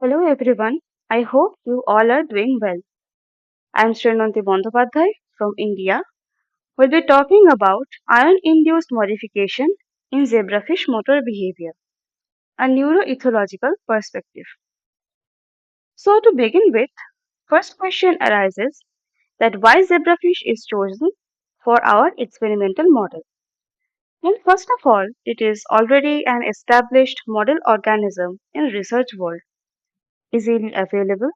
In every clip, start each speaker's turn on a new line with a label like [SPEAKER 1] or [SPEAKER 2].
[SPEAKER 1] Hello everyone. I hope you all are doing well. I am Srinwanti Bandyopadhyay from India. We'll be talking about ion-induced modification in zebrafish motor behavior, a neuroethological perspective. So to begin with, first question arises that why zebrafish is chosen for our experimental model. Well, first of all, it is already an established model organism in research world, easily available,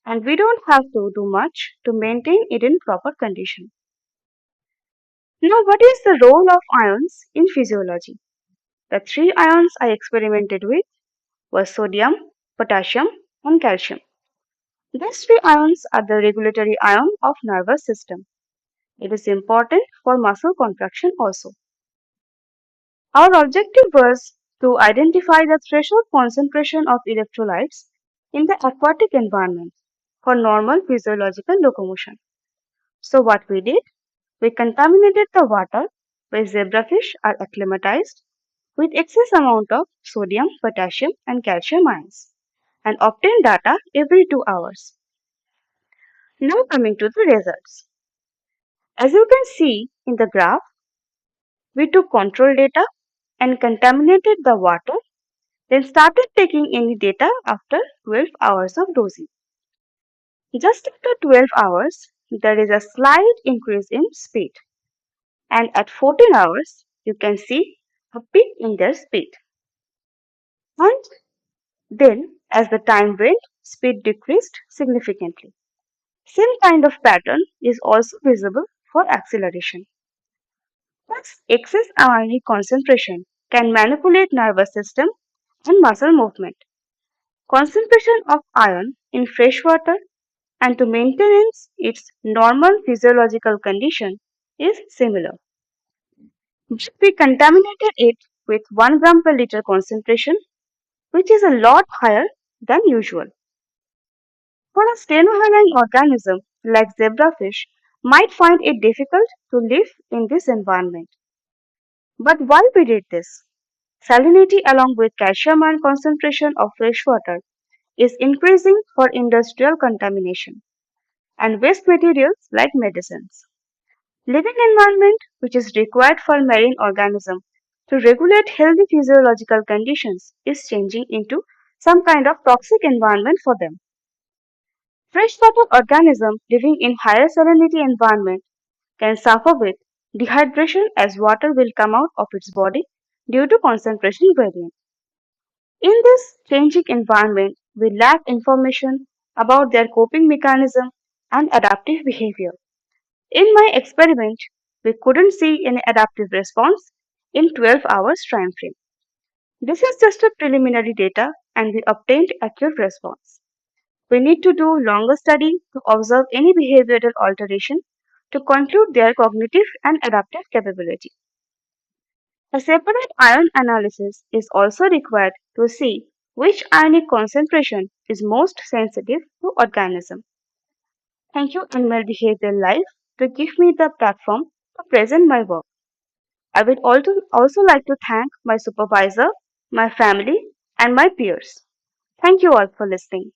[SPEAKER 1] and we don't have to do much to maintain it in proper condition. Now, what is the role of ions in physiology? The three ions I experimented with were sodium, potassium, and calcium. These three ions are the regulatory ion of nervous system. It is important for muscle contraction also. Our objective was to identify the threshold concentration of electrolytes in the aquatic environment for normal physiological locomotion. So what we did, we contaminated the water where zebrafish are acclimatized with excess amount of sodium, potassium and calcium ions and obtained data every 2 hours. Now coming to the results. As you can see in the graph, we took control data and contaminated the water, then started taking any data after 12 hours of dosing. Just after 12 hours, there is a slight increase in speed, and at 14 hours, you can see a peak in their speed. And then, as the time went, speed decreased significantly. Same kind of pattern is also visible for acceleration. Thus, excess ionic concentration can manipulate nervous system and muscle movement. Concentration of ion in fresh water and to maintain its normal physiological condition is similar. But we contaminated it with 1 gram per liter concentration, which is a lot higher than usual. For a stenohaline organism like zebrafish might find it difficult to live in this environment. But why we did this? Salinity along with calcium ion concentration of fresh water is increasing for industrial contamination and waste materials like medicines. Living environment which is required for marine organism to regulate healthy physiological conditions is changing into some kind of toxic environment for them. Freshwater organisms living in higher salinity environment can suffer with dehydration as water will come out of its body due to concentration gradient. In this changing environment, we lack information about their coping mechanism and adaptive behavior. In my experiment, we couldn't see any adaptive response in 12 hours time frame. This is just a preliminary data and we obtained accurate response. We need to do longer study to observe any behavioral alteration to conclude their cognitive and adaptive capability. A separate ion analysis is also required to see which ionic concentration is most sensitive to organism. Thank you Animal Behavior Life to give me the platform to present my work. I would also like to thank my supervisor, my family and my peers. Thank you all for listening.